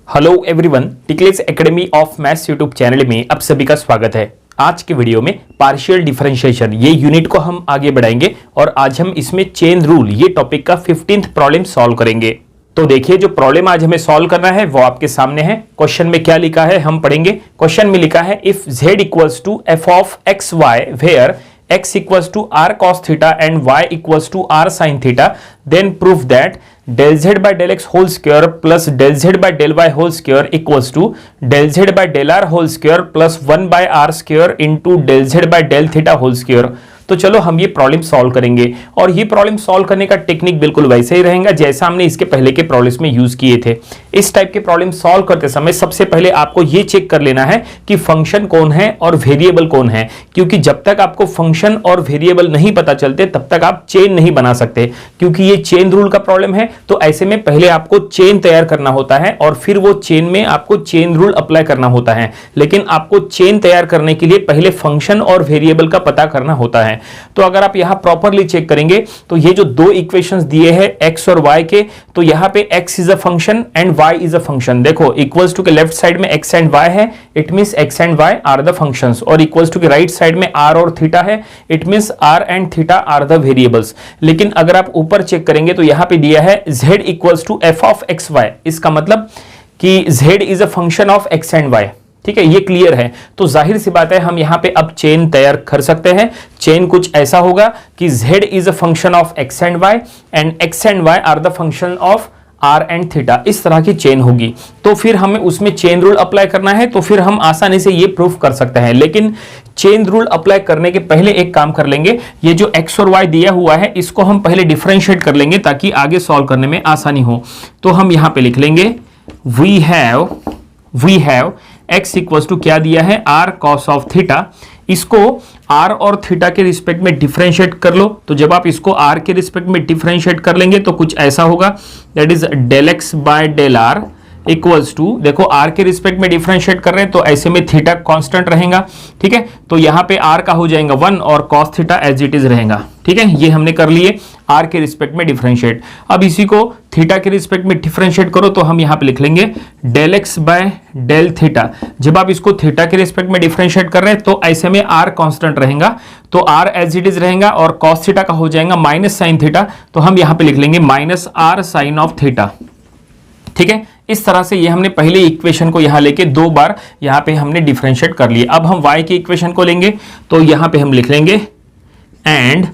Hello everyone, Tickless Academy of Maths YouTube channel में आप सभी का स्वागत है। आज के वीडियो में पार्शियल डिफरेंशिएशन ये यूनिट को हम आगे बढ़ाएंगे और आज हम इसमें चेन रूल ये टॉपिक का 15th प्रॉब्लम सॉल्व करेंगे। तो देखिए, जो प्रॉब्लम आज हमें सॉल्व करना है वो आपके सामने है। क्वेश्चन में क्या लिखा है हम पढ़ेंगे। क्वेश्चन में लिखा है if z equals to f of x y where x equals to r cos theta and y equals to r sin theta, then proof that del z by del x whole square plus del z by del y whole square equals to del z by del r whole square plus 1 by r square into del z by del theta whole square। तो चलो हम ये problem solve करेंगे और ये problem solve करने का technique बिल्कुल वैसे ही रहेगा जैसा हमने इसके पहले के प्रॉब्लम्स में यूज किए थे। इस टाइप के प्रॉब्लम सॉल्व करते समय सबसे पहले आपको ये चेक कर लेना है कि फंक्शन कौन है और वेरिएबल कौन है, क्योंकि जब तक आपको फंक्शन और वेरिएबल नहीं पता चलते तब तक आप चेन नहीं बना सकते, क्योंकि ये चेन रूल का प्रॉब्लम है। तो ऐसे में पहले आपको चेन तैयार करना होता है और फिर वो चेन में आपको चेन रूल अप्लाई करना होता है। लेकिन आपको चेन तैयार करने के लिए पहले फंक्शन और वेरिएबल का पता करना होता है। तो अगर आप यहां प्रॉपरली चेक करेंगे तो ये जो दो इक्वेशंस दिए हैं x और y के, तो यहां पे x is a function and y is a function. देखो, इक्वल्स टू के लेफ्ट साइड में x एंड y है, it means x and y are the functions, और इक्वल्स टू के राइट साइड में r और थीटा है, it means r and theta are the variables. लेकिन अगर आप ऊपर चेक करेंगे तो यहां पे दिया है z equals to f of x y. इसका मतलब कि z is a function of x and y। ठीक है, ये क्लियर है। तो जाहिर सी बात है हम यहां पे अब चेन तैयार कर सकते हैं। चेन कुछ ऐसा होगा कि z is a function of x and y and x and y are the function of r and theta. इस तरह की चेन होगी। तो फिर हमें उसमें चेन रूल अप्लाई करना है, तो फिर हम आसानी से ये प्रूफ कर सकते हैं। लेकिन चेन रूल अप्लाई करने के पहले एक काम कर लेंगे, ये जो x और y दिया हुआ है इसको हम पहले डिफरेंशिएट कर लेंगे ताकि आगे सॉल्व करने में आसानी हो। तो हम यहां पे लिख लेंगे we have x equals to क्या दिया है r cos ऑफ थीटा। इसको r और थीटा के रिस्पेक्ट में डिफरेंशिएट कर लो। तो जब आप इसको r के रिस्पेक्ट में डिफरेंशिएट कर लेंगे तो कुछ ऐसा होगा, that is del x by del r equals to, देखो r के रिस्पेक्ट में डिफरेंशिएट कर रहे हैं तो ऐसे में थीटा कांस्टेंट रहेगा। ठीक है, तो यहां पे r का हो जाएगा 1 और cos theta as it is रहेगा। ठीक है, ये हमने कर लिए r के रिस्पेक्ट में डिफरेंशिएट। अब इसी को थीटा के रिस्पेक्ट में डिफरेंशिएट करो तो हम यहां पे लिख लेंगे del x by del theta. जब आप इसको थीटा के रिस्पेक्ट में डिफरेंशिएट कर रहे हैं तो ऐसे में r कांस्टेंट रहेगा, तो r एज इट इज रहेगा और cos थीटा का हो जाएगा माइनस साइन थीटा। तो हम यहां पे लिख लेंगे minus r sine of theta. ठीक है, इस तरह से ये हमने पहले इक्वेशन को यहां लेके दो बार यहां पे हमने डिफरेंशिएट कर लिए। अब हम y की इक्वेशन को लेंगे तो यहां पे हम लिख लेंगे एंड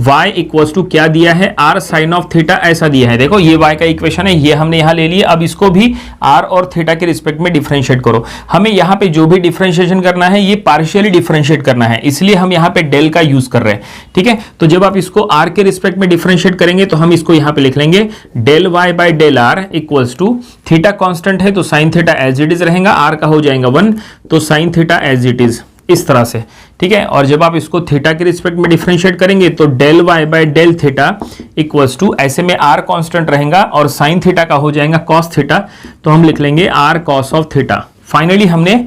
y इक्वल्स टू क्या दिया है r साइन ऑफ थीटा, ऐसा दिया है। देखो, ये y का इक्वेशन है, ये हमने यहां ले लिया। अब इसको भी r और थीटा के रिस्पेक्ट में डिफरेंशिएट करो। हमें यहां पे जो भी डिफरेंशिएशन करना है ये पार्शियली डिफरेंशिएट करना है, इसलिए हम यहां पे डेल का यूज कर रहे हैं। ठीक है, तो जब आप इसको r के रिस्पेक्ट में डिफरेंशिएट करेंगे तो हम इसको यहां पे लिख लेंगे del y by del r equals to, theta constant है तो sine theta as it is रहेगा, r का हो जाएगा 1 तो sine theta as it is, इस तरह से। ठीक है, और जब आप इसको थीटा के रिस्पेक्ट में डिफरेंशिएट करेंगे तो del y by del theta equals to, ऐसे में r कांस्टेंट रहेगा और साइन थीटा का हो जाएगा cos थीटा, तो हम लिख लेंगे r cos of theta. Finally हमने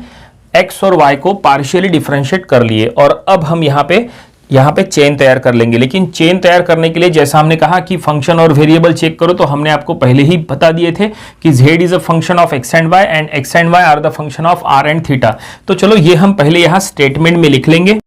x और y को पार्शियली डिफरेंशिएट कर लिए और अब हम यहाँ पे चेन तैयार कर लेंगे। लेकिन चेन तैयार करने के लिए जैसा हमने कहा कि फंक्शन और वेरिएबल चेक करो, तो हमने आपको पहले ही बता दिए थे कि z is a function of x and y and x and y are the function of r and theta. तो चलो ये हम पहले यहाँ स्टेटमेंट में लिख लेंगे।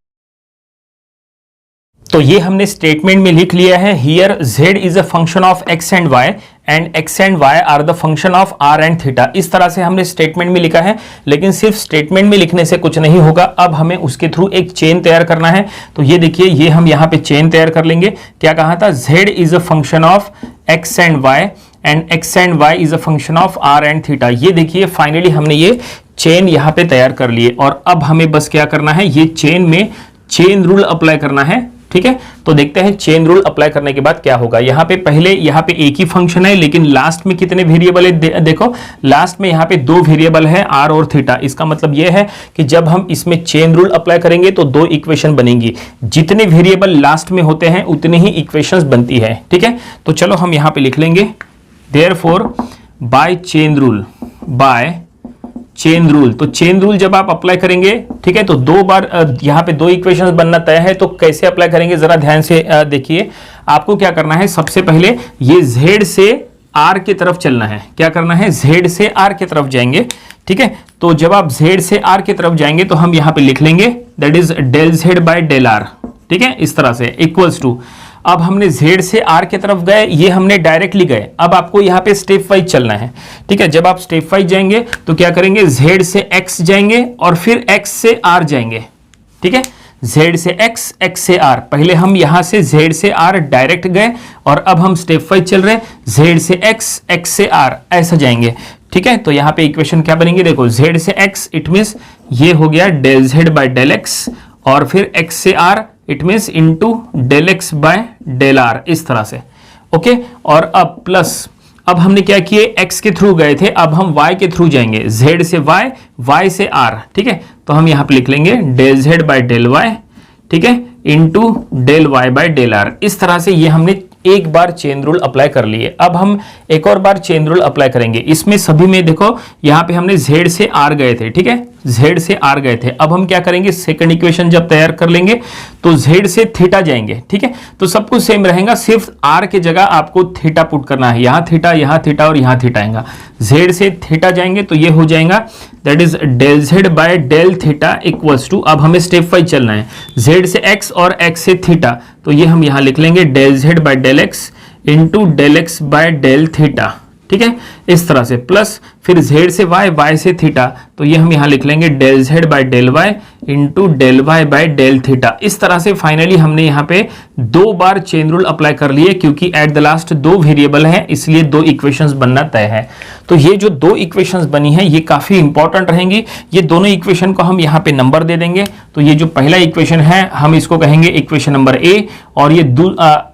तो ये हमने स्टेटमेंट में लिख लिया है, here z is a function of x and y and x and y are the function of r and theta. इस तरह से हमने स्टेटमेंट में लिखा है। लेकिन सिर्फ स्टेटमेंट में लिखने से कुछ नहीं होगा, अब हमें उसके थ्रू एक चेन तैयार करना है। तो ये देखिए, ये हम यहाँ पे चेन तैयार कर लेंगे। क्या कहा था, z is a function of x and y and x and y is a function of r and theta. ये देखिए, फाइनली हमने ये चेन यहाँ पे तैयार कर लिए और अब हमें बस क्या करना है, ये चेन में चेन रूल अप्लाई करना है। ठीक है, तो देखते हैं चेन रूल अप्लाई करने के बाद क्या होगा। यहाँ पे पहले यहाँ पे एक ही फंक्शन है, लेकिन लास्ट में कितने वेरिएबल है, देखो लास्ट में यहाँ पे दो वेरिएबल है r और थीटा। इसका मतलब ये है कि जब हम इसमें चेन रूल अप्लाई करेंगे तो दो इक्वेशन बनेंगी। जितने वेरिएबल लास्ट में होते हैं उतनी ही इक्वेशंस बनती है। ठीक है, तो चलो हम यहाँ पे लिख लेंगे देयरफॉर बाय चेन रूल। तो चेन रूल जब आप अप्लाई करेंगे, ठीक है, तो दो बार यहाँ पे दो इक्वेशंस बनना तय है। तो कैसे अप्लाई करेंगे जरा ध्यान से देखिए। आपको क्या करना है, सबसे पहले ये z से आर की तरफ चलना है। क्या करना है, जेड से आर की तरफ जाएंगे, ठीक है। तो जब आप जेड से आर की तरफ जाएंगे तो हम यहां पे लिख लेंगे that is del z by del r, ठीक है, इस तरह से इक्वल्स टू। अब हमने जेड से आर की तरफ गए, ये हमने डायरेक्टली गए। अब आपको यहाँ पे स्टेप वाइज चलना है, ठीक है। जब आप स्टेप वाइज जाएंगे तो क्या करेंगे, जेड से एक्स जाएंगे और फिर एक्स से आर जाएंगे, ठीक है। z से x, x से r। पहले हम यहां से z से r डायरेक्ट गए और अब हम स्टेप वाइज चल रहे हैं, z से x, x से r ऐसा जाएंगे, ठीक है। तो यहां पे इक्वेशन क्या बनेंगे, देखो z से x इट मींस ये हो गया del z by del x और फिर x से r it means into del x by del r, इस तरह से, ओके। और अब प्लस, अब हमने क्या किए, x के थ्रू गए थे, अब हम y के थ्रू जाएंगे, z से y, y से r, ठीक है। तो हम यहां पे लिख लेंगे del z by del y, ठीक है, into del y by del r। इस तरह से ये हमने एक बार चेन रूल अप्लाई कर लिए। अब हम एक और बार चेन रूल अप्लाई करेंगे। इसमें सभी में देखो यहाँ पे हमने z से r गए थे, ठीक है, z से r गए थे। अब हम क्या करेंगे, सेकंड इक्वेशन जब तैयार कर लेंगे तो z से थीटा जाएंगे, ठीक है। तो सब कुछ सेम रहेगा, सिर्फ r के जगह आपको थीटा पुट करना है। यहाँ थीटा और यहाँ थीटा आएगा। z से थीटा जाएंगे तो ये हो जाएगा that is del z by del theta equals to, अब हमें स्टेप वाइज चलना है, z से x और x से थीटा, तो ये हम यहाँ लिख लेंगे del z by del x into del x by del theta, ठीक है, इस तरह से। प्लस फिर z से y, y से थीटा, तो ये हम यहाँ लिख लेंगे del z by del y into del y by del theta. इस तरह से फाइनली हमने यहाँ पे दो बार चेन रूल अप्लाई कर लिए, क्योंकि एट द लास्ट दो वेरिएबल हैं, इसलिए दो इक्वेशंस बनना तय है। तो ये जो दो इक्वेशंस बनी है ये काफी इंपॉर्टेंट रहेंगी। ये दोनों इक्वेशन को हम यहाँ पे नंबर दे देंगे। तो ये जो पहला इक्वेशन है हम इसको कहेंगे इक्वेशन नंबर ए, और ये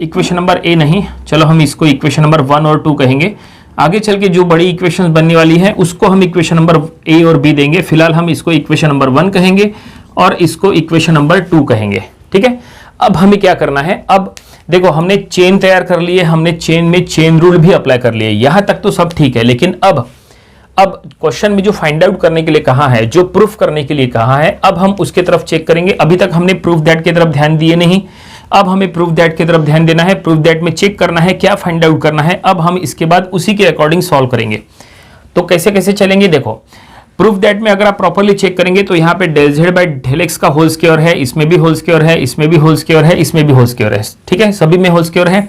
इक्वेशन नंबर ए नहीं, चलो हम इसको इक्वेशन नंबर 1 और 2 कहेंगे। आगे चल के जो बड़ी इक्वेशंस बनने वाली है उसको हम इक्वेशन नंबर ए और बी देंगे। फिलहाल हम इसको इक्वेशन नंबर 1 कहेंगे और इसको इक्वेशन नंबर 2 कहेंगे, ठीक है। अब हमें क्या करना है, अब देखो हमने चेन तैयार कर लिए, हमने चेन में चेन रूल भी अप्लाई कर लिए, यहां तक तो सब ठीक है। लेकिन अब क्वेश्चन में जो फाइंड आउट करने के लिए कहा है, जो प्रूफ करने के लिए कहा है, अब हम उसके तरफ चेक करेंगे। अभी तक हमने प्रूफ दैट की तरफ ध्यान दिए नहीं, अब हमें प्रूफ दैट की तरफ ध्यान देना है। प्रूफ दैट में चेक करना है क्या फाइंड आउट करना है। अब हम इसके बाद उसी के अकॉर्डिंग सॉल्व करेंगे। तो कैसे कैसे चलेंगे, देखो प्रूफ दैट में अगर आप प्रॉपर्ली चेक करेंगे तो यहाँ पे del z by del x का होल स्क्वायर है, इसमें भी होल स्क्वायर है, इसमें भी होल स्क्वायर है, इसमें भी होल स्क्वायर है, ठीक है, सभी में होल स्क्वायर है।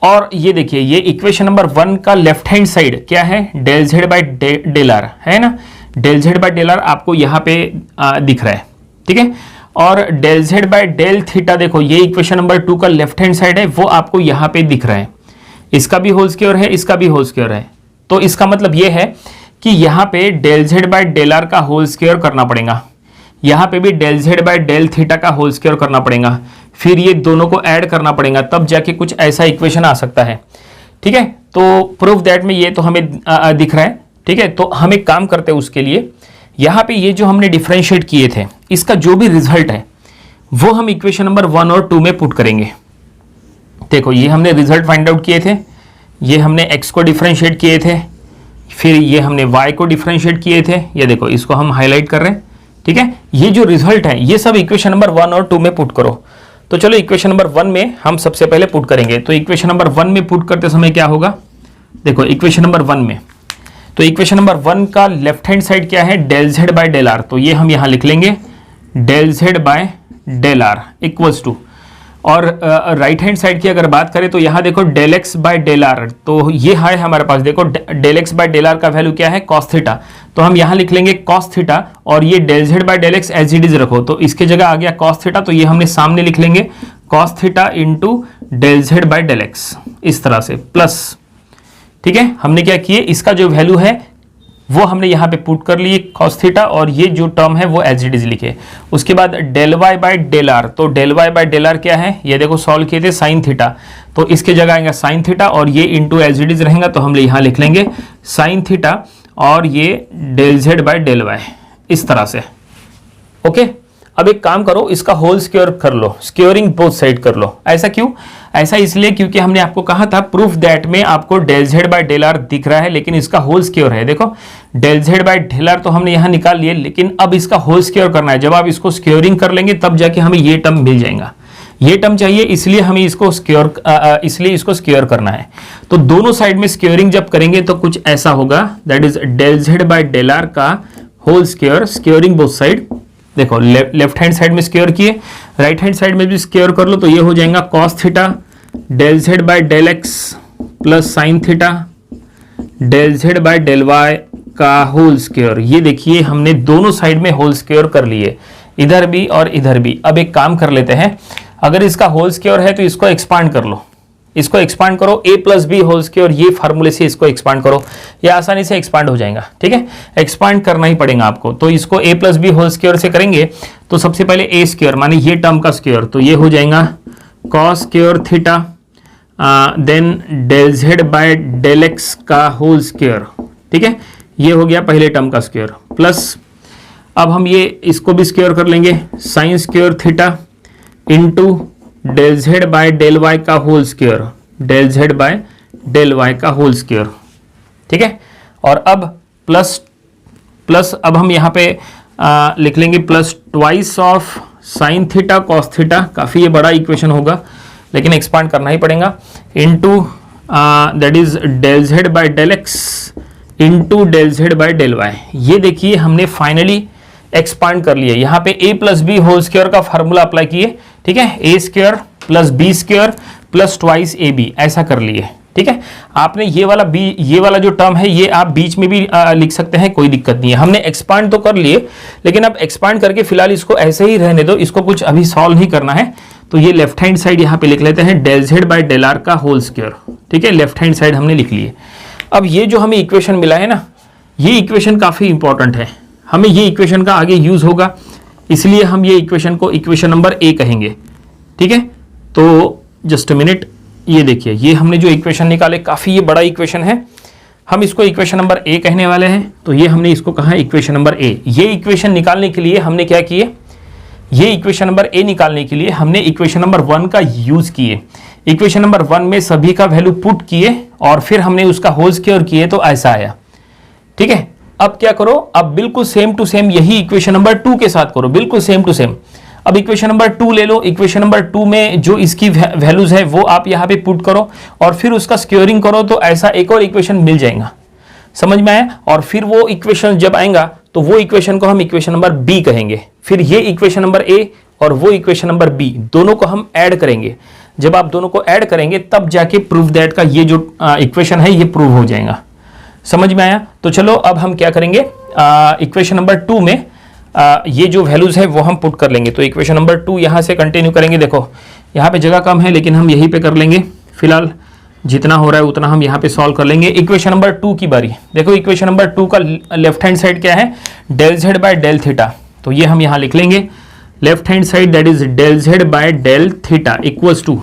और ये देखिए ये इक्वेशन नंबर 1 का लेफ्ट हैंड साइड क्या है, del z by del r है ना, del z by del r आपको यहाँ पे दिख रहा है, ठीक है। और del z by del theta, देखो ये इक्वेशन नंबर 2 का लेफ्ट हैंड साइड है, वो आपको यहाँ पे दिख रहा है, इसका भी होल स्क्वायर है, इसका भी होल स्क्वायर है। तो इसका मतलब ये है कि यहाँ पे del z by del r का होल स्क्वायर करना पड़ेगा, यहाँ पे भी del z by del theta का होल स्क्वायर करना पड़ेगा, फिर ये दोनों को ऐड करना पड़ेगा, तब जाके कुछ ऐसा इक्वेशन आ सकता है, ठीक है। तो प्रूफ दैट में ये तो हमें दिख रहा है, ठीक है। तो हम एक काम करते हैं उसके लिए, यहाँ पे ये जो हमने डिफरेंशिएट किए थे इसका जो भी रिजल्ट है वो हम इक्वेशन नंबर 1 और 2 में पुट करेंगे। देखो ये हमने रिजल्ट फाइंड आउट किए थे, ये हमने x को डिफरेंशिएट किए थे, फिर ये हमने y को डिफरेंशिएट किए थे, ये देखो इसको हम हाईलाइट कर रहे हैं, ठीक है। ये जो रिजल्ट है ये सब इक्वेशन नंबर 1 और 2 में पुट करो। तो चलो इक्वेशन नंबर 1 में हम सबसे पहले पुट करेंगे। तो इक्वेशन नंबर 1 में पुट करते समय क्या होगा, देखो इक्वेशन नंबर 1 में, तो इक्वेशन नंबर 1 का लेफ्ट हैंड साइड क्या है, del z by del r, तो ये हम यहाँ लिख लेंगे del z by del r equals to, और राइट हैंड साइड की अगर बात करें तो यहाँ देखो del x by del r, तो ये है हमारे पास, देखो del x by del r का वैल्यू क्या है, कॉस थीटा, तो हम यहाँ लिख लेंगे कॉस थीटा, और ये del z by del x as it is रखो, तो इसके जगह आ गया कॉस थीटा, तो ये हमने सामने लिख लेंगे cos theta into del z by del x, इस तरह से प्लस, ठीक है। हमने क्या किए, इसका जो वैल्यू है वो हमने यहाँ पे पुट कर लिए cos थीटा, और ये जो टर्म है वो एज इट इज लिखे। उसके बाद del y by del r, तो del y by del r क्या है, ये देखो सॉल्व किए थे साइन थीटा, तो इसके जगह आएगा साइन थीटा, और ये इंटू एज इट इज रहेगा, तो हम यहाँ लिख लेंगे साइन थीटा, और ये del z by del y, इस तरह से, ओके। अब एक काम करो, इसका होल स्क्वायर कर लो, स्क्वेयरिंग बोथ साइड कर लो। ऐसा क्यों, ऐसा इसलिए क्योंकि हमने आपको कहा था प्रूफ दैट में आपको del z by del r दिख रहा है, लेकिन इसका होल स्क्वायर है। देखो del z by del r तो हमने यहाँ निकाल लिए, लेकिन अब इसका होल स्क्वायर करना है। जब आप इसको स्क्वेयरिंग कर लेंगे तब जाके हमें ये टर्म मिल जाएगा, ये टर्म चाहिए, इसलिए हमें इसको स्क्वायर करना है। तो दोनों साइड में स्क्वेयरिंग जब करेंगे तो कुछ ऐसा होगा, that is del z by del r का whole square, squaring both side. देखो लेफ्ट हैंड साइड में स्क्वायर किए, राइट हैंड साइड में भी स्क्वायर कर लो, तो ये हो जाएगा cos theta del z by del x plus sine theta del z by del y का होल स्क्वायर। ये देखिए हमने दोनों साइड में होल स्क्वायर कर लिए, इधर भी और इधर भी। अब एक काम कर लेते हैं, अगर इसका होल स्क्वायर है तो इसको एक्सपांड कर लो, इसको एक्सपांड करो, a plus b whole square, ये फार्मूले से इसको एक्सपांड करो, ये आसानी से एक्सपांड हो जाएगा। ठीक है, एक्सपांड करना ही पड़ेगा आपको। तो इसको a plus b whole square से करेंगे तो सबसे पहले a स्क्वायर माने ये टर्म का स्क्वायर, तो ये हो जाएगा cos square theta then del z by del x का होल स्क्वायर। ठीक है, ये हो गया पहले टर्म का स्क्वायर, प्लस अब हम ये इसको भी स्क्वायर कर लेंगे, sine square theta into del z by del y का whole square, del z by del y का होल स्क्वायर। ठीक है, और अब प्लस अब हम यहाँ पे लिख लेंगे plus twice of sine theta cos theta, काफ़ी ये बड़ा इक्वेशन होगा लेकिन एक्सपांड करना ही पड़ेगा, into that is del z by del x into del z by del y. ये देखिए हमने फाइनली एक्सपांड कर लिया, यहाँ पे a plus b whole square का फार्मूला अप्लाई किए। ठीक है, a square plus b square plus twice a b, ऐसा कर लिए। ठीक है, आपने ये वाला जो टर्म है ये आप बीच में भी लिख सकते हैं, कोई दिक्कत नहीं है। हमने एक्सपांड तो कर लिए, लेकिन अब एक्सपांड करके फिलहाल इसको ऐसे ही रहने दो, इसको कुछ अभी सॉल्व नहीं करना है। तो ये लेफ्ट हैंड साइड यहाँ पे लिख लेते हैं del z by del r का होल स्क्वायर। ठीक है, लेफ्ट हैंड साइड हमने लिख लिए। अब ये जो हमें इक्वेशन मिला है ना, ये इक्वेशन काफ़ी इंपॉर्टेंट है, हमें ये इक्वेशन का आगे यूज होगा, इसलिए हम ये इक्वेशन को इक्वेशन नंबर ए कहेंगे। ठीक है, तो जस्ट अ मिनट, ये देखिए ये हमने जो इक्वेशन निकाले, काफ़ी ये बड़ा इक्वेशन है, हम इसको इक्वेशन नंबर ए कहने वाले हैं। तो ये हमने इसको कहा इक्वेशन नंबर ए। ये इक्वेशन निकालने के लिए हमने क्या किए, ये इक्वेशन नंबर ए निकालने के लिए हमने इक्वेशन नंबर 1 का यूज किए। इक्वेशन नंबर 1 में सभी का वैल्यू पुट किए और फिर हमने उसका होल स्क्वायर किए, तो ऐसा आया। ठीक है, अब क्या करो, अब बिल्कुल सेम टू सेम यही इक्वेशन नंबर 2 के साथ करो, बिल्कुल सेम टू सेम। अब इक्वेशन नंबर 2 ले लो, इक्वेशन नंबर 2 में जो इसकी वैल्यूज है वो आप यहाँ पे पुट करो और फिर उसका स्क्वेयरिंग करो, तो ऐसा एक और इक्वेशन मिल जाएगा। समझ में आया? और फिर वो इक्वेशन जब आएगा तो वो इक्वेशन को हम इक्वेशन नंबर बी कहेंगे। फिर ये इक्वेशन नंबर ए और वो इक्वेशन नंबर बी, दोनों को हम ऐड करेंगे। जब आप दोनों को ऐड करेंगे तब जाके प्रूफ दैट का ये जो इक्वेशन है ये प्रूव हो जाएगा। समझ में आया? तो चलो अब हम क्या करेंगे, इक्वेशन नंबर 2 में ये जो वैल्यूज है वो हम पुट कर लेंगे। तो इक्वेशन नंबर 2 यहाँ से कंटिन्यू करेंगे। देखो यहाँ पे जगह कम है लेकिन हम यहीं पे कर लेंगे, फिलहाल जितना हो रहा है उतना हम यहाँ पे सॉल्व कर लेंगे। इक्वेशन नंबर 2 की बारी। देखो इक्वेशन नंबर 2 का लेफ्ट हैंड साइड क्या है, del z by del theta. तो ये हम यहाँ लिख लेंगे left hand side that is del z by del theta equals to,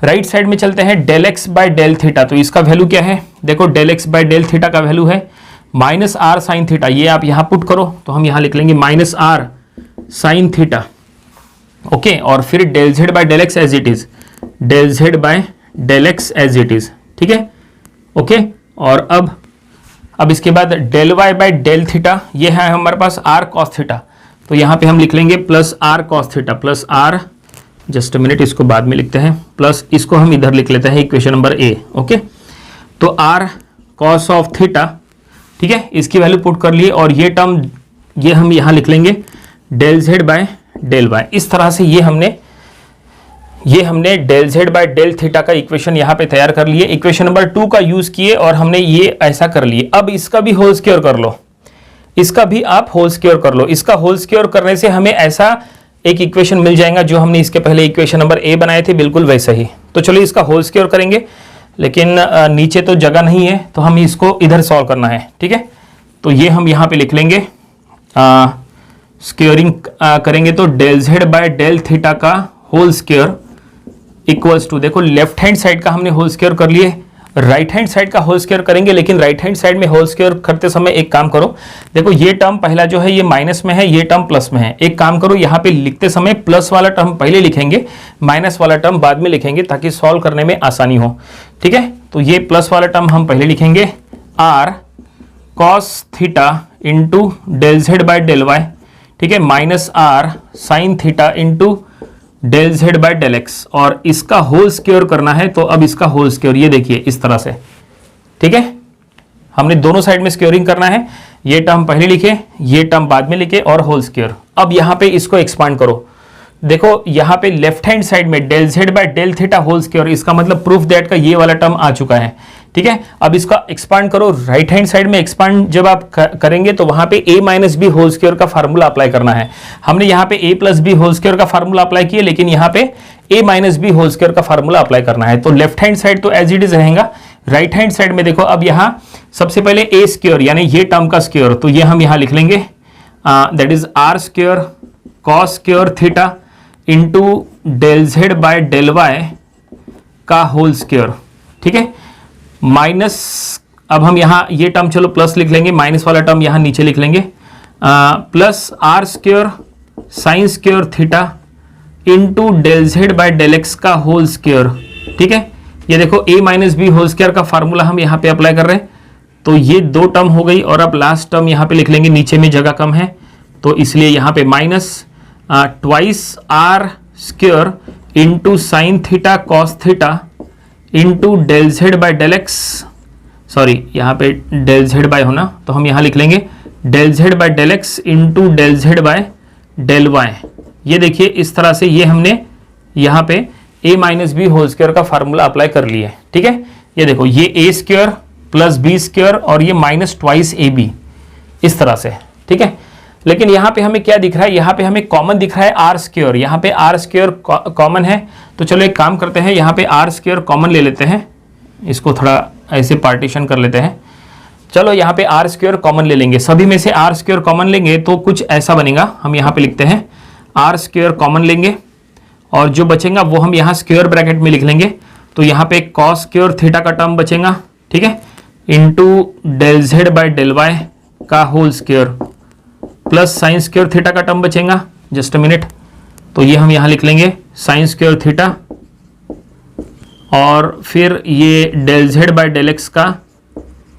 right side में चलते हैं del x by del theta. तो इसका वैल्यू क्या है, देखो del x by del theta का वैल्यू है माइनस आर साइन थीटा। ये आप यहाँ पुट करो तो हम यहाँ लिख लेंगे minus r sine theta. Okay, और फिर del z by del x as it is, del z by del x as it is. ठीक है, ओके। और अब इसके बाद del y by del theta, ये है हमारे पास आर कॉस थीटा। तो यहाँ पे हम लिख लेंगे plus r cos theta plus r, just a minute इसको बाद में लिखते हैं, प्लस इसको हम इधर लिख लेते हैं इक्वेशन नंबर ए। ओके, तो आर कॉस ऑफ थीटा, ठीक है, इसकी वैल्यू पुट कर लिए और ये टर्म ये हम यहाँ लिख लेंगे del z by del y. इस तरह से ये हमने del z by del theta का इक्वेशन यहाँ पे तैयार कर लिए। इक्वेशन नंबर 2 का यूज किए और हमने ये ऐसा कर लिए। अब इसका भी होल स्क्वायर कर लो, इसका भी आप होल स्क्वायर कर लो। इसका होल स्क्वायर करने से हमें ऐसा एक इक्वेशन मिल जाएगा जो हमने इसके पहले इक्वेशन नंबर ए बनाए थे, बिल्कुल वैसा ही। तो चलिए इसका होल स्क्वायर करेंगे, लेकिन नीचे तो जगह नहीं है तो हम इसको इधर सॉल्व करना है। ठीक है, तो ये हम यहाँ पे लिख लेंगे, स्क्वेयरिंग करेंगे तो del z by del theta का होल स्क्वायर इक्वल्स टू, देखो लेफ्ट हैंड साइड का हमने होल स्क्वायर कर लिए, राइट हैंड साइड का होल स्क्वायर करेंगे। लेकिन राइट हैंड साइड में होल स्क्वायर करते समय एक काम करो, देखो ये टर्म पहला जो है ये माइनस में है, ये टर्म प्लस में है। एक काम करो, यहाँ पे लिखते समय प्लस वाला टर्म पहले लिखेंगे, माइनस वाला टर्म बाद में लिखेंगे ताकि सॉल्व करने में आसानी हो। ठीक है, तो ये प्लस वाला टर्म हम पहले लिखेंगे r cos theta into del z by del y, ठीक है, minus r sine theta into del z by del x, और इसका होल स्क्वायर करना है तो अब इसका होल स्क्वायर ये देखिए इस तरह से, ठीक है। हमने दोनों साइड में स्क्वेयरिंग करना है, ये टर्म पहले लिखे, ये टर्म बाद में लिखे और होल स्क्वायर। अब यहां पे इसको एक्सपांड करो, देखो यहां पे लेफ्ट हैंड साइड में del z by del theta whole square, इसका मतलब प्रूफ दैट का ये वाला टर्म आ चुका है, ठीक है। अब इसका एक्सपांड करो, राइट हैंड साइड में एक्सपांड जब आप करेंगे तो वहां पे a minus b whole square का फार्मूला अप्लाई करना है। हमने यहाँ पे a plus b whole square का फार्मूला अप्लाई किया, लेकिन यहाँ पे a minus b whole square का फार्मूला अप्लाई करना है। तो लेफ्ट हैंड साइड तो एज इट इज रहेगा, राइट हैंड साइड में देखो अब यहाँ सबसे पहले a स्क्वायर यानी ये टर्म का स्क्वायर, तो ये हम यहाँ लिख लेंगे that is r square cos square theta into del z by del y का होल स्क्वायर, ठीक है। माइनस, अब हम यहाँ ये टर्म चलो प्लस लिख लेंगे, माइनस वाला टर्म यहाँ नीचे लिख लेंगे, plus r square sine square theta into del z by del x का होल स्क्वायर, ठीक है। ये देखो a minus b whole square का फार्मूला हम यहाँ पे अप्लाई कर रहे हैं, तो ये दो टर्म हो गई। और अब लास्ट टर्म यहाँ पे लिख लेंगे, नीचे में जगह कम है तो इसलिए यहाँ पे minus twice r square into sine theta cos theta into del z by del x, sorry यहाँ पे डेल जेड बाय होना तो हम यहाँ लिख लेंगे del z by del x into del z by del y. ये देखिए इस तरह से ये हमने यहाँ पे a minus b whole square का फार्मूला अप्लाई कर लिया है, ठीक है। ये देखो ये a square plus b square और ये माइनस ट्वाइस ए बी, इस तरह से, ठीक है। लेकिन यहाँ पे हमें क्या दिख रहा है, यहाँ पे हमें कॉमन दिख रहा है आर स्क्वायर, यहाँ पे आर स्क्वायर कॉमन है। तो चलो एक काम करते हैं, यहाँ पे आर स्क्वायर कॉमन ले लेते हैं, इसको थोड़ा ऐसे पार्टीशन कर लेते हैं। चलो यहाँ पे आर स्क्वायर कॉमन ले लेंगे, सभी में से आर स्क्वायर कॉमन लेंगे तो कुछ ऐसा बनेगा। हम यहाँ पे लिखते हैं आर स्क्वायर कॉमन लेंगे और जो बचेगा वो हम यहाँ स्क्वायर ब्रैकेट में लिख लेंगे। तो यहाँ पे कॉस स्क्वायर थीटा का टर्म बचेगा, ठीक है, into del z by del y का whole square plus sine square theta का टर्म बचेगा। जस्ट अ मिनट, तो ये हम यहाँ लिख लेंगे साइन स्क्वायर थीटा और फिर ये del z by del x का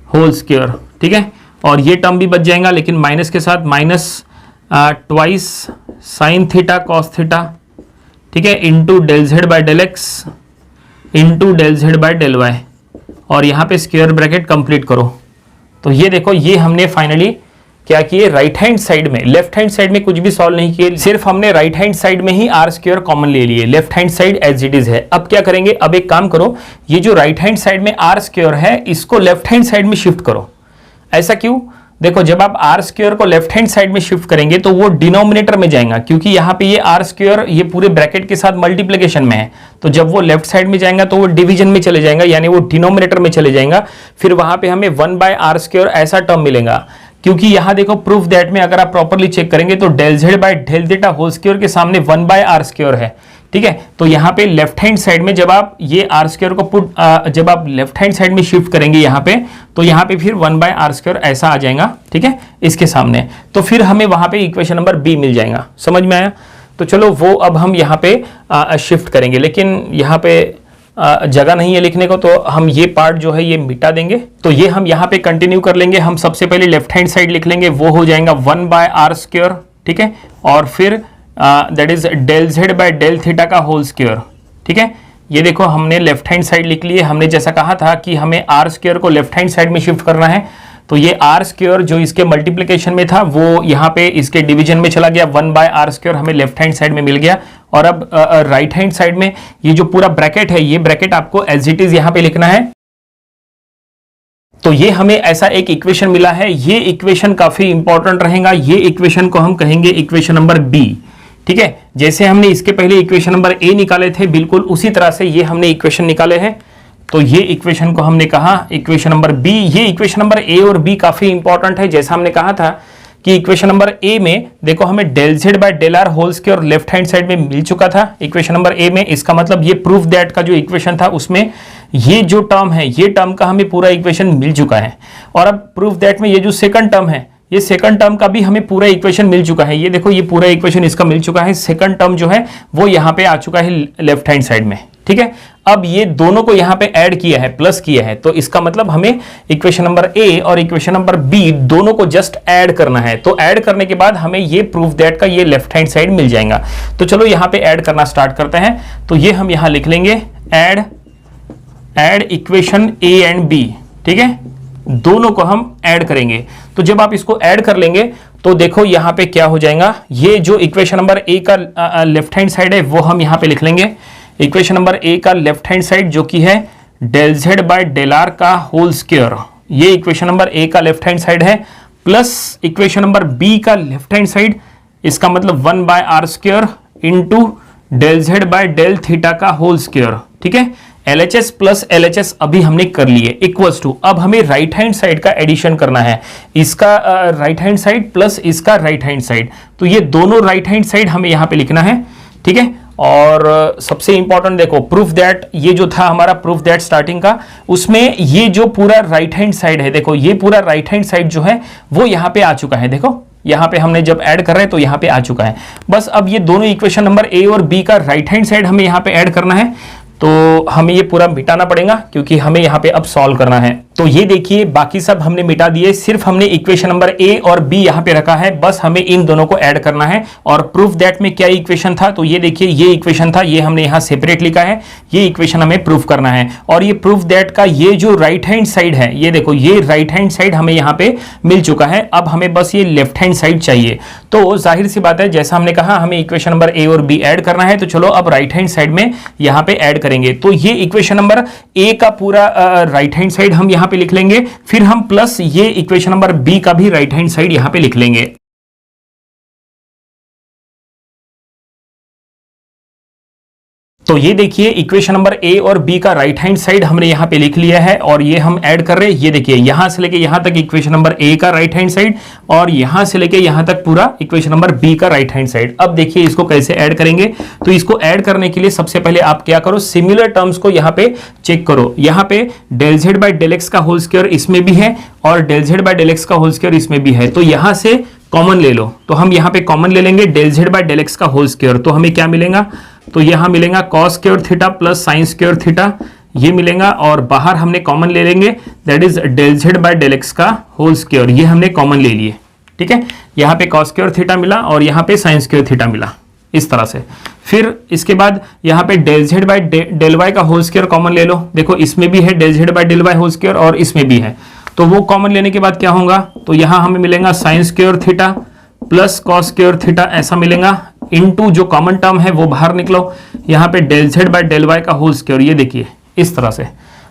होल स्क्वायर, ठीक है। और ये टर्म भी बच जाएगा लेकिन माइनस के साथ, minus twice sine theta cos theta, ठीक है, into del z by del x into del z by del y, और यहाँ पे स्क्वायर ब्रैकेट कंप्लीट करो। तो ये देखो ये हमने फाइनली क्या किए, राइट हैंड साइड में, लेफ्ट हैंड साइड में कुछ भी सॉल्व नहीं किए, सिर्फ हमने राइट हैंड साइड में ही आर स्क्वायर कॉमन ले लिए, left hand side as it is है। अब क्या करेंगे, अब एक काम करो, ये जो राइट हैंड साइड में आर स्क्वायर है इसको लेफ्ट हैंड साइड में शिफ्ट करो। ऐसा क्यों, देखो जब आप आर स्क्वायर को लेफ्ट हैंड साइड में शिफ्ट करेंगे तो वो डिनोमिनेटर में जाएगा, क्योंकि यहाँ पे ये आर स्क्वायर ये पूरे ब्रैकेट के साथ मल्टीप्लिकेशन में है, तो जब वो लेफ्ट साइड में जाएगा तो वो डिवीजन में चले जाएगा, यानी वो डिनोमिनेटर में चले जाएगा। फिर वहां पे हमें 1 बाय आर स्क्वायर ऐसा टर्म मिलेगा, क्योंकि यहां देखो प्रूफ दैट में अगर आप प्रॉपरली चेक करेंगे तो del z by del theta whole square के सामने 1 बाय आर स्क्वायर है, ठीक है। तो यहाँ पे लेफ्ट हैंड साइड में जब आप ये आर स्क्वायर को जब आप लेफ्ट हैंड साइड में शिफ्ट करेंगे यहाँ पे, तो यहाँ पे फिर 1 बाय आर स्क्वायर ऐसा आ जाएगा, ठीक है, इसके सामने। तो फिर हमें वहां पे इक्वेशन नंबर बी मिल जाएगा, समझ में आया। तो चलो वो अब हम यहाँ पे शिफ्ट करेंगे, लेकिन यहाँ पे जगह नहीं है लिखने को, तो हम ये पार्ट जो है ये मिटा देंगे। तो ये हम यहाँ पे कंटिन्यू कर लेंगे। हम सबसे पहले लेफ्ट हैंड साइड लिख लेंगे, वो हो जाएगा 1 बाय आर स्क्वायर, ठीक है, और फिर that is del z by del theta का होल स्क्वायर, ठीक है। ये देखो हमने लेफ्ट हैंड साइड लिख लिए, हमने जैसा कहा था कि हमें आर स्क्वायर को लेफ्ट हैंड साइड में शिफ्ट करना है, तो ये आर स्क्वायर जो इसके मल्टीप्लिकेशन में था वो यहाँ पे इसके डिवीजन में चला गया, 1 बाय आर स्क्वायर हमें लेफ्ट हैंड साइड में मिल गया। और अब राइट हैंड साइड में ये जो पूरा ब्रैकेट है, ये ब्रैकेट आपको एज इट इज यहाँ पे लिखना है। तो ये हमें ऐसा एक इक्वेशन मिला है, ये इक्वेशन काफी इंपॉर्टेंट रहेगा। ये इक्वेशन को हम कहेंगे इक्वेशन नंबर बी, ठीक है। जैसे हमने इसके पहले इक्वेशन नंबर ए निकाले थे, बिल्कुल उसी तरह से ये हमने इक्वेशन निकाले हैं। तो ये इक्वेशन को हमने कहा इक्वेशन नंबर बी। ये इक्वेशन नंबर ए और बी काफी इंपॉर्टेंट है। जैसा हमने कहा था कि इक्वेशन नंबर ए में देखो हमें del z by del r whole square left hand side में मिल चुका था इक्वेशन नंबर ए में। इसका मतलब ये प्रूफ दैट का जो इक्वेशन था उसमें ये जो टर्म है, ये टर्म का हमें पूरा इक्वेशन मिल चुका है। और अब प्रूफ दैट में ये जो सेकंड टर्म है, ये सेकंड टर्म का भी हमें पूरा इक्वेशन मिल चुका है। ये देखो ये पूरा इक्वेशन इसका मिल चुका है। सेकंड टर्म जो है वो यहाँ पे आ चुका है लेफ्ट हैंड साइड में, ठीक है। अब ये दोनों को यहां पे ऐड किया है, प्लस किया है, तो इसका मतलब हमें इक्वेशन नंबर ए और इक्वेशन नंबर बी दोनों को जस्ट ऐड करना है। तो ऐड करने के बाद हमें ये प्रूफ दैट का ये लेफ्ट हैंड साइड मिल जाएगा। तो चलो यहां पे ऐड करना स्टार्ट करते हैं। तो ये हम यहां लिख लेंगे add equation A and B, ठीक है, दोनों को हम ऐड करेंगे। तो जब आप इसको ऐड कर लेंगे तो देखो यहां पे क्या हो जाएगा, ये जो इक्वेशन नंबर ए का लेफ्ट हैंड साइड है वो हम यहां पे लिख लेंगे। इक्वेशन नंबर ए का लेफ्ट हैंड साइड जो कि है del z by del r का होल स्क्वायर, ये इक्वेशन नंबर ए का लेफ्ट हैंड साइड है, प्लस इक्वेशन नंबर बी का लेफ्ट हैंड साइड, इसका मतलब 1 by r square into del z by del theta का होल स्क्वायर, ठीक है। LHS प्लस LHS अभी हमने कर लिए, इक्वल्स टू, अब हमें राइट हैंड साइड का एडिशन करना है, इसका राइट हैंड साइड प्लस इसका राइट हैंड साइड। तो ये दोनों राइट हैंड साइड हमें यहां पे लिखना है, ठीक है। और सबसे इंपॉर्टेंट देखो प्रूफ दैट, ये जो था हमारा प्रूफ दैट स्टार्टिंग का, उसमें ये जो पूरा राइट हैंड साइड है, देखो ये पूरा राइट हैंड साइड जो है वो यहां पे आ चुका है। देखो यहां पे हमने जब ऐड कर रहे हैं तो यहां पे आ चुका है। बस अब ये दोनों इक्वेशन नंबर ए और बी का राइट हैंड साइड हमें यहां पे ऐड करना है। तो हमें ये पूरा मिटाना पड़ेगा क्योंकि हमें यहाँ पे अब सॉल्व करना है। तो ये देखिए बाकी सब हमने मिटा दिए, सिर्फ हमने इक्वेशन नंबर ए और बी यहाँ पे रखा है, बस हमें इन दोनों को ऐड करना है। और प्रूफ दैट में क्या इक्वेशन था, तो ये देखिए ये इक्वेशन था, ये हमने यहाँ सेपरेट लिखा है, ये इक्वेशन हमें प्रूफ करना है। और ये प्रूफ दैट का ये जो राइट हैंड साइड है, ये देखो ये राइट हैंड साइड हमें यहाँ पे मिल चुका है। अब हमें बस ये लेफ्ट हैंड साइड चाहिए। तो जाहिर सी बात है, जैसा हमने कहा हमें इक्वेशन नंबर ए और बी ऐड करना है, तो चलो अब राइट हैंड साइड में यहाँ पे ऐड करेंगे। तो ये इक्वेशन नंबर ए का पूरा राइट हैंड साइड हम यहाँ पे लिख लेंगे, फिर हम प्लस ये इक्वेशन नंबर बी का भी राइट हैंड साइड यहां पे लिख लेंगे। तो ये देखिए इक्वेशन नंबर ए और बी का राइट हैंड साइड हमने यहां पे लिख लिया है और ये हम ऐड कर रहे हैं। ये देखिए यहां से लेके यहां तक इक्वेशन नंबर ए का राइट हैंड साइड और यहां से लेके यहां तक पूरा इक्वेशन नंबर बी का राइट हैंड साइड। अब देखिए इसको कैसे ऐड करेंगे। तो इसको ऐड करने के लिए सबसे पहले आप क्या करो, सिमिलर टर्म्स को यहां पे चेक करो। यहां पे del z by del x का होल स्क्वायर इसमें भी है और del z by del x का होल स्क्वायर इसमें भी है। तो यहां से कॉमन ले लो, तो हम यहां पे कॉमन ले लेंगे del z by del x का होल स्क्वायर। तो हमें क्या मिलेगा, तो यहां मिलेगा cos square theta plus sine square theta, ये मिलेगा। और बाहर हमने कॉमन ले लेंगे, that is del z by del x का होल स्क्वायर, ये हमने कॉमन ले लिए, ठीक है। यहां पे कॉस स्क्वायर थीटा मिला और यहां पे साइन स्क्वायर थीटा मिला, इस तरह से। फिर इसके बाद यहां पे del z by del y का होल स्क्वायर कॉमन ले लो। देखो इसमें भी है del z by del y whole square और इसमें भी है, तो वो कॉमन लेने के बाद क्या होगा, तो यहां हमें मिलेगा sign square theta plus cos square theta, ऐसा मिलेगा। इनटू जो कॉमन टर्म है वो बाहर निकलो, यहाँ पे del z by del y का होल स्क्वायर, ये देखिए इस तरह से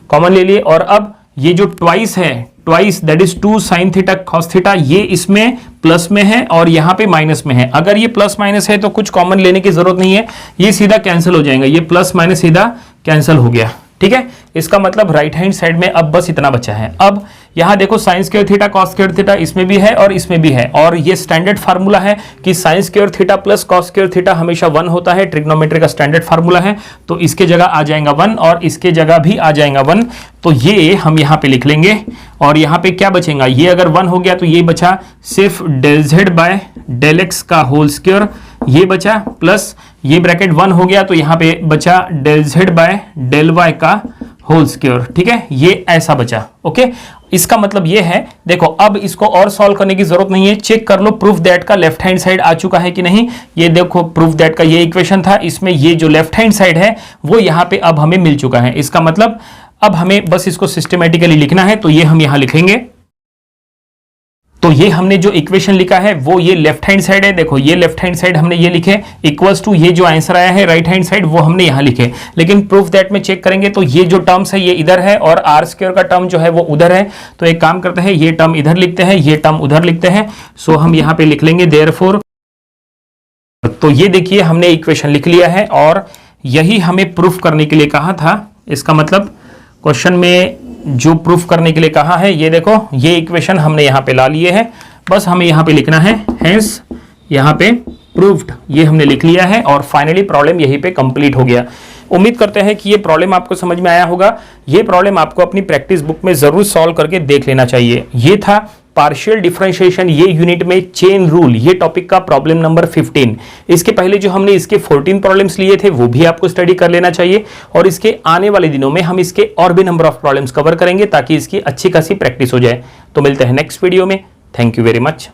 कॉमन ले लिए। और अब ये जो ट्वाइस है, twice that is 2 sign theta cos theta, ये इसमें प्लस में है और यहाँ पे माइनस में है। अगर ये प्लस माइनस है तो कुछ कॉमन लेने की जरूरत नहीं है, ये सीधा कैंसिल हो जाएगा, ये प्लस माइनस सीधा कैंसिल हो गया, ठीक है। इसका मतलब राइट हैंड साइड में अब बस इतना बचा है। अब यहां देखो sign square theta cos square theta इसमें भी है और इसमें भी है, और ये स्टैंडर्ड फार्मूला है कि sign square theta plus cos square theta हमेशा 1 होता है, ट्रिग्नोमेट्री का स्टैंडर्ड फार्मूला है। तो इसके जगह आ जाएगा 1 और इसके जगह भी आ जाएगा 1, तो ये हम यहां पे लिख लेंगे। और यहां पे क्या बचेगा, ये अगर 1 हो गया तो ये बचा सिर्फ del z by del x का होल स्क्वायर, ये बचा, प्लस ये ब्रैकेट 1 हो गया तो यहां पे बचा del z by del y का होल स्क्वायर, ठीक है, ये ऐसा बचा। ओके, इसका मतलब ये है, देखो अब इसको और सॉल्व करने की जरूरत नहीं है, चेक कर लो प्रूफ दैट का लेफ्ट हैंड साइड आ चुका है कि नहीं। ये देखो प्रूफ दैट का ये इक्वेशन था, इसमें ये जो लेफ्ट हैंड साइड है वो यहां पे अब हमें मिल चुका है। इसका मतलब अब हमें बस इसको सिस्टमेटिकली लिखना है, तो ये हम यहां लिखेंगे। तो ये हमने जो इक्वेशन लिखा है वो ये लेफ्ट हैंड साइड है, देखो ये लेफ्ट हैंड साइड हमने ये लिखे, इक्वल्स टू ये जो आंसर आया है राइट हैंड साइड वो हमने यहां लिखे। लेकिन प्रूफ दैट में चेक करेंगे तो ये जो टर्म्स है ये इधर है और आर स्क्वायर का टर्म जो है वो उधर है। तो एक काम करते हैं, ये टर्म इधर लिखते हैं, ये टर्म उधर लिखते हैं। सो हम यहां पे लिख लेंगे देयरफॉर। तो ये देखिए हमने इक्वेशन लिख लिया है और यही हमें प्रूफ करने के लिए कहा था। इसका मतलब क्वेश्चन में जो प्रूफ करने के लिए कहा है, ये देखो ये इक्वेशन हमने यहां पे ला लिए है, बस हमें यहां पे लिखना है, हेंस यहां पे प्रूव्ड, ये हमने लिख लिया है और फाइनली प्रॉब्लम यहीं पे कंप्लीट हो गया। उम्मीद करते हैं कि ये प्रॉब्लम आपको समझ में आया होगा। ये प्रॉब्लम आपको अपनी प्रैक्टिस बुक में जरूर सॉल्व करके देख लेना चाहिए। ये था पार्शियल डिफरेंशिएशन, ये यूनिट में चेन रूल, ये टॉपिक का प्रॉब्लम नंबर 15। इसके पहले जो हमने इसके 14 प्रॉब्लम्स लिए थे वो भी आपको स्टडी कर लेना चाहिए, और इसके आने वाले दिनों में हम इसके और भी नंबर ऑफ प्रॉब्लम्स कवर करेंगे ताकि इसकी अच्छी खासी प्रैक्टिस हो जाए। तो मिलते हैं नेक्स्ट वीडियो में। Thank you very much.